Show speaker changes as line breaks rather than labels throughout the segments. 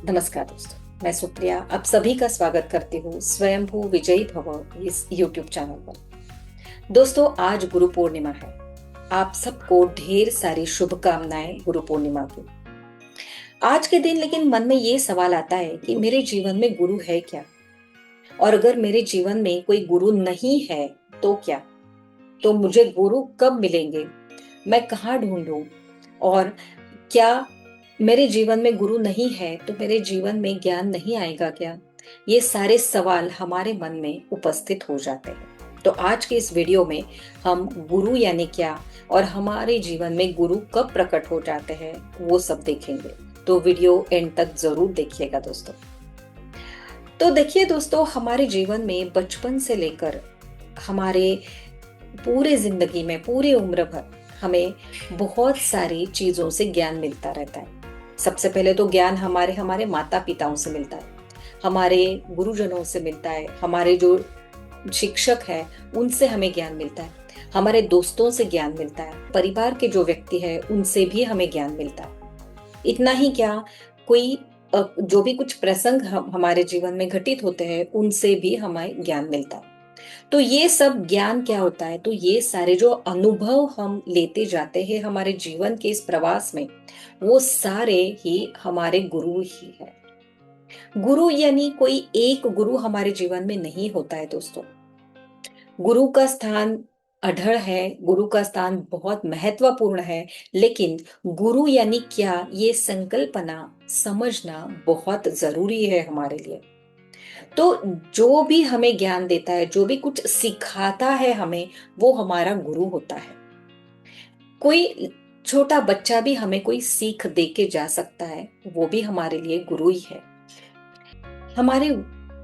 नमस्कार दोस्तों, मैं सुप्रिया आप सभी का स्वागत करती हूँ स्वयंभू विजयी भव इस YouTube चैनल पर। दोस्तों, आज गुरु पूर्णिमा है। आप सबको ढेर सारी शुभकामनाएं गुरु पूर्णिमा की। आज के दिन लेकिन मन में ये सवाल आता है कि मेरे जीवन में गुरु है क्या? और अगर मेरे जीवन में कोई गुरु नहीं है तो क्या? तो मुझे गुरु कब मिलेंगे? मैं कहाँ ढूंढूं? और क्या मेरे जीवन में गुरु नहीं है तो मेरे जीवन में ज्ञान नहीं आएगा क्या? ये सारे सवाल हमारे मन में उपस्थित हो जाते हैं। तो आज के इस वीडियो में हम गुरु यानी क्या और हमारे जीवन में गुरु कब प्रकट हो जाते हैं वो सब देखेंगे। तो वीडियो एंड तक जरूर देखिएगा दोस्तों। तो देखिए दोस्तों, हमारे जीवन में बचपन से लेकर हमारे पूरे जिंदगी में पूरी उम्र भर हमें बहुत सारी चीजों से ज्ञान मिलता रहता है। सबसे पहले तो ज्ञान हमारे हमारे माता पिताओं से मिलता है, हमारे गुरुजनों से मिलता है, हमारे जो शिक्षक है उनसे हमें ज्ञान मिलता है, हमारे दोस्तों से ज्ञान मिलता है, परिवार के जो व्यक्ति है उनसे भी हमें ज्ञान मिलता है। इतना ही क्या, कोई जो भी कुछ प्रसंग हमारे जीवन में घटित होते हैं उनसे भी हमें ज्ञान मिलता है। तो ये सब ज्ञान क्या होता है? तो ये सारे जो अनुभव हम लेते जाते हैं हमारे जीवन के इस प्रवास में, वो सारे ही हमारे गुरु ही है। गुरु यानी कोई एक गुरु हमारे जीवन में नहीं होता है दोस्तों। गुरु का स्थान अढ़ड़ है, गुरु का स्थान बहुत महत्वपूर्ण है, लेकिन गुरु यानी क्या, ये संकल्पना समझना बहुत जरूरी है हमारे लिए। तो जो भी हमें ज्ञान देता है, जो भी कुछ सिखाता है हमें, वो हमारा गुरु होता है। कोई छोटा बच्चा भी हमें कोई सीख दे के जा सकता है, वो भी हमारे लिए गुरु ही है। हमारे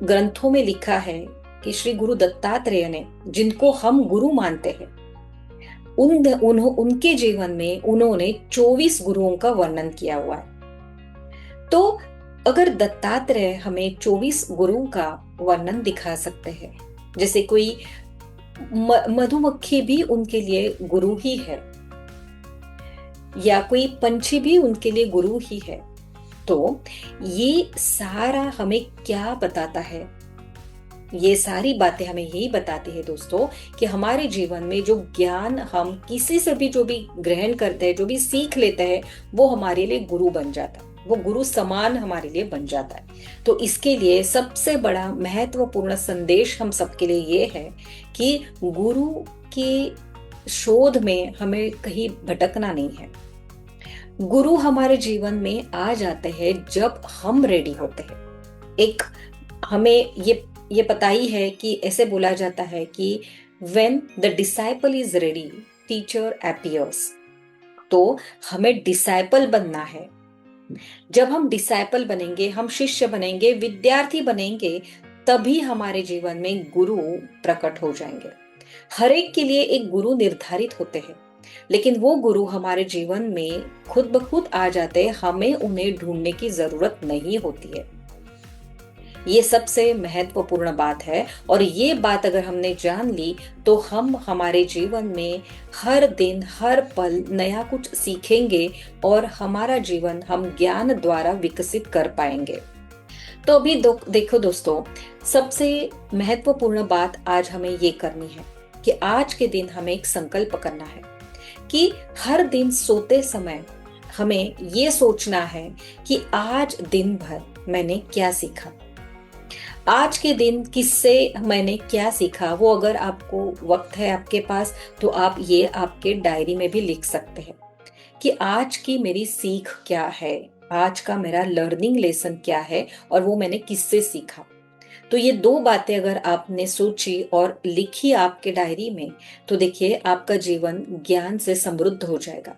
ग्रंथों में लिखा है कि श्री गुरु दत्तात्रेय ने, जिनको हम गुरु मानते हैं, उनके जीवन में उन्होंने 24 गुरुओं का वर्णन किया हुआ है। तो अगर दत्तात्रेय हमें 24 गुरुओं का वर्णन दिखा सकते हैं, जैसे कोई मधुमक्खी भी उनके लिए गुरु ही है, या कोई पंछी भी उनके लिए गुरु ही है, तो ये सारा हमें क्या बताता है? ये सारी बातें हमें यही बताती है दोस्तों कि हमारे जीवन में जो ज्ञान हम किसी से भी जो भी ग्रहण करते हैं, जो भी सीख लेते हैं, वो हमारे लिए गुरु बन जाता है, वो गुरु समान हमारे लिए बन जाता है। तो इसके लिए सबसे बड़ा महत्वपूर्ण संदेश हम सबके लिए ये है कि गुरु की शोध में हमें कहीं भटकना नहीं है। गुरु हमारे जीवन में आ जाते हैं जब हम रेडी होते हैं। एक हमें ये पता ही है कि ऐसे बोला जाता है कि when the disciple is ready, teacher appears। तो हमें डिसाइपल बनना है। जब हम डिसाइपल बनेंगे, हम शिष्य बनेंगे, विद्यार्थी बनेंगे, तभी हमारे जीवन में गुरु प्रकट हो जाएंगे। हर एक के लिए एक गुरु निर्धारित होते हैं, लेकिन वो गुरु हमारे जीवन में खुद ब खुद आ जाते हैं, हमें उन्हें ढूंढने की जरूरत नहीं होती है। ये सबसे महत्वपूर्ण बात है, और ये बात अगर हमने जान ली तो हम हमारे जीवन में हर दिन हर पल नया कुछ सीखेंगे और हमारा जीवन हम ज्ञान द्वारा विकसित कर पाएंगे। तो अभी देखो दोस्तों, सबसे महत्वपूर्ण बात आज हमें ये करनी है कि आज के दिन हमें एक संकल्प करना है कि हर दिन सोते समय हमें ये सोचना है कि आज दिन भर मैंने क्या सीखा, आज के दिन किससे मैंने क्या सीखा। वो अगर आपको वक्त है आपके पास तो आप ये आपके डायरी में भी लिख सकते हैं कि आज की मेरी सीख क्या है, आज का मेरा लर्निंग लेसन क्या है और वो मैंने किससे सीखा। तो ये दो बातें अगर आपने सोची और लिखी आपके डायरी में, तो देखिए आपका जीवन ज्ञान से समृद्ध हो जाएगा।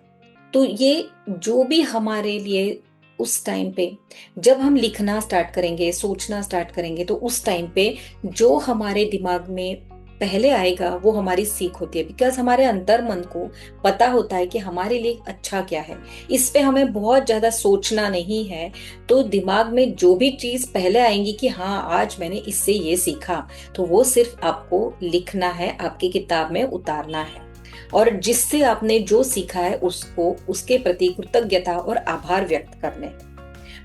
तो ये जो भी हमारे लिए उस टाइम पे जब हम लिखना स्टार्ट करेंगे, सोचना स्टार्ट करेंगे, तो उस टाइम पे जो हमारे दिमाग में पहले आएगा वो हमारी सीख होती है। बिकॉज हमारे अंतर मन को पता होता है कि हमारे लिए अच्छा क्या है, इस पे हमें बहुत ज्यादा सोचना नहीं है। तो दिमाग में जो भी चीज पहले आएंगी कि हाँ आज मैंने इससे ये सीखा, तो वो सिर्फ आपको लिखना है, आपकी किताब में उतारना है, और जिससे आपने जो सीखा है उसको उसके प्रति कृतज्ञता और आभार व्यक्त करने।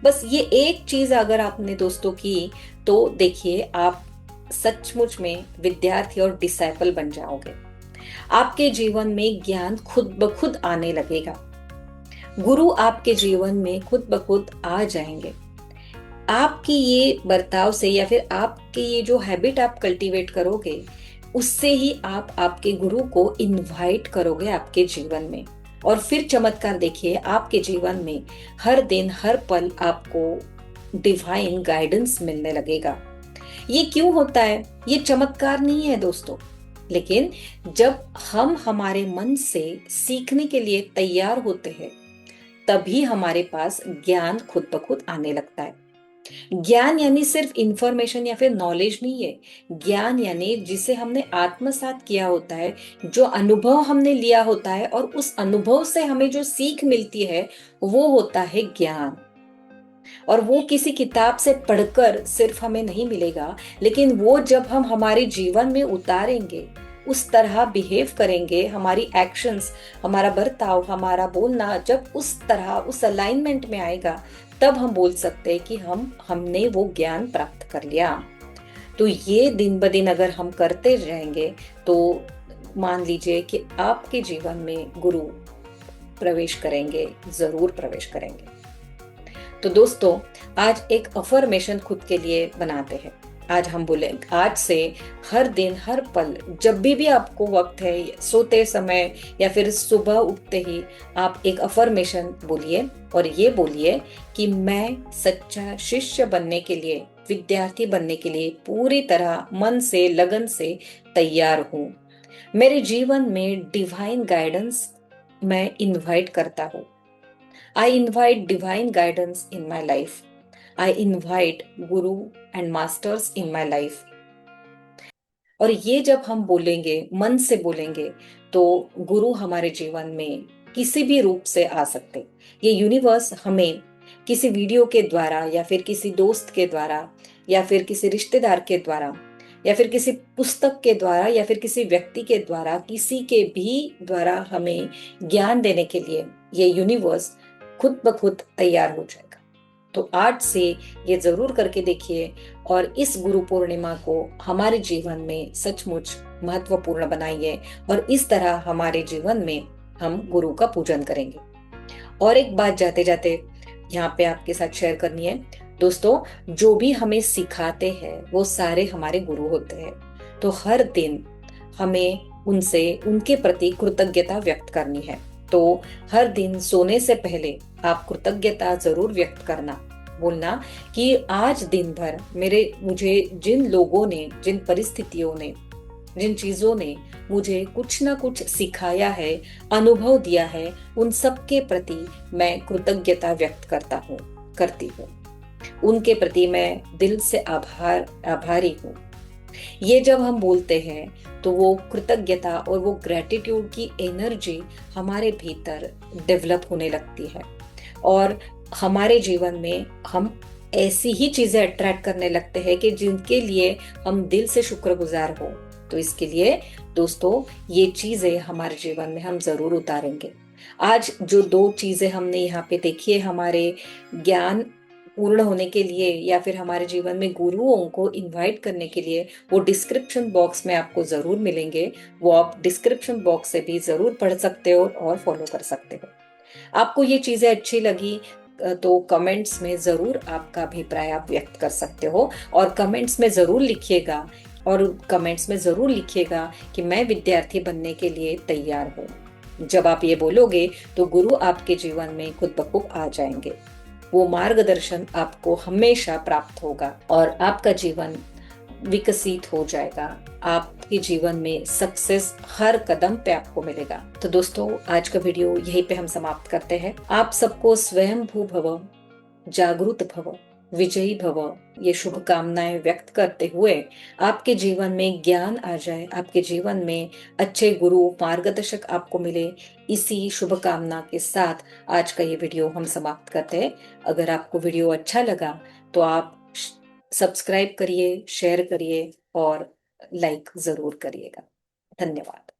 बस ये एक चीज अगर आपने दोस्तों की, तो देखिए आप सचमुच में विद्यार्थी और डिसाइपल बन जाओगे। आपके जीवन में ज्ञान खुद ब खुद आने लगेगा। गुरु आपके जीवन में खुद ब खुद आ जाएंगे। आपकी ये बर्ताव से या फिर आपके ये जो हैबिट आप कल्टीवेट करोगे, उससे ही आप आपके गुरु को इनवाइट करोगे आपके जीवन में। और फिर चमत्कार देखिए, आपके जीवन में हर दिन हर पल आपको डिवाइन गाइडेंस मिलने लगेगा। ये क्यों होता है? ये चमत्कार नहीं है दोस्तों, लेकिन जब हम हमारे मन से सीखने के लिए तैयार होते हैं, तभी हमारे पास ज्ञान खुद ब खुद आने लगता है। ज्ञान यानी सिर्फ इंफॉर्मेशन या फिर नॉलेज नहीं है। ज्ञान यानी जिसे हमने आत्मसात किया होता है, जो अनुभव हमने लिया होता है, और उस अनुभव से हमें जो सीख मिलती है, वो होता है ज्ञान। और वो किसी किताब से पढ़कर सिर्फ हमें नहीं मिलेगा, लेकिन वो जब हम हमारे जीवन में उतारेंगे, उस तरह बिहेव करेंगे, हमारी एक्शंस, हमारा बर्ताव, हमारा बोलना जब उस तरह उस अलाइनमेंट में आएगा, तब हम बोल सकते हैं कि हमने वो ज्ञान प्राप्त कर लिया। तो ये दिन ब दिन अगर हम करते रहेंगे, तो मान लीजिए कि आपके जीवन में गुरु प्रवेश करेंगे, जरूर प्रवेश करेंगे। तो दोस्तों, आज एक अफर्मेशन खुद के लिए बनाते हैं। आज हम बोले, आज से हर दिन हर पल जब भी आपको वक्त है, सोते समय या फिर सुबह उठते ही, आप एक अफर्मेशन बोलिए और ये बोलिए कि मैं सच्चा शिष्य बनने के लिए, विद्यार्थी बनने के लिए पूरी तरह मन से, लगन से तैयार हूँ। मेरे जीवन में डिवाइन गाइडेंस मैं इनवाइट करता हूँ। I invite divine guidance in my life. I invite Guru and Masters in my life. और ये जब हम बोलेंगे, मन से बोलेंगे, तो गुरु हमारे जीवन में किसी भी रूप से आ सकते। ये यूनिवर्स हमें किसी वीडियो के द्वारा, या फिर किसी दोस्त के द्वारा, या फिर किसी रिश्तेदार के द्वारा, या फिर किसी पुस्तक के द्वारा, या फिर किसी व्यक्ति के द्वारा, किसी के भी द्वारा हमें ज्ञान देने के लिए ये यूनिवर्स खुद ब खुद तैयार हो जाएगा। तो आज से ये जरूर करके देखिए, और इस गुरु पूर्णिमा को हमारे जीवन में सचमुच महत्वपूर्ण बनाइए, और इस तरह हमारे जीवन में हम गुरु का पूजन करेंगे। और एक बात जाते जाते यहाँ पे आपके साथ शेयर करनी है दोस्तों, जो भी हमें सिखाते हैं वो सारे हमारे गुरु होते हैं। तो हर दिन हमें उनसे, उनके प्रति कृतज्ञता व्यक्त करनी है। तो हर दिन सोने से पहले आप कृतज्ञता जरूर व्यक्त करना, बोलना कि आज दिन भर मुझे जिन लोगों ने, जिन परिस्थितियों ने, जिन चीजों ने मुझे कुछ ना कुछ सिखाया है, अनुभव दिया है, उन सब के प्रति मैं कृतज्ञता व्यक्त करती हूँ। उनके प्रति मैं दिल से आभारी हूँ। ये जब हम बोलते हैं, तो वो कृतज्ञता और वो ग्रेटिट्यूड की एनर्जी हमारे भीतर डेवलप होने लगती है, और हमारे जीवन में हम ऐसी ही चीजें अट्रैक्ट करने लगते हैं कि जिनके लिए हम दिल से शुक्रगुजार हो। तो इसके लिए दोस्तों, ये चीजें हमारे जीवन में हम जरूर उतारेंगे। आज जो दो चीजें हमने यहाँ पे देखी है, हमारे ज्ञान पूर्ण होने के लिए या फिर हमारे जीवन में गुरुओं को इनवाइट करने के लिए, वो डिस्क्रिप्शन बॉक्स में आपको जरूर मिलेंगे। वो आप डिस्क्रिप्शन बॉक्स से भी जरूर पढ़ सकते हो और फॉलो कर सकते हो। आपको ये चीजें अच्छी लगी तो कमेंट्स में जरूर आपका अभिप्राय आप व्यक्त कर सकते हो, और कमेंट्स में जरूर लिखिएगा कि मैं विद्यार्थी बनने के लिए तैयार हूँ। जब आप ये बोलोगे, तो गुरु आपके जीवन में खुद ब खुद आ जाएंगे। वो मार्गदर्शन आपको हमेशा प्राप्त होगा, और आपका जीवन विकसित हो जाएगा। आपके जीवन में सक्सेस हर कदम पे आपको मिलेगा। तो दोस्तों, आज का वीडियो यहीं पे हम समाप्त करते हैं। आप सबको स्वयं भू भव, जागृत भव, विजयी भव, ये शुभकामनाएं व्यक्त करते हुए, आपके जीवन में ज्ञान आ जाए, आपके जीवन में अच्छे गुरु मार्गदर्शक आपको मिले, इसी शुभकामना के साथ आज का ये वीडियो हम समाप्त करते हैं। अगर आपको वीडियो अच्छा लगा, तो आप सब्सक्राइब करिए, शेयर करिए और लाइक जरूर करिएगा। धन्यवाद।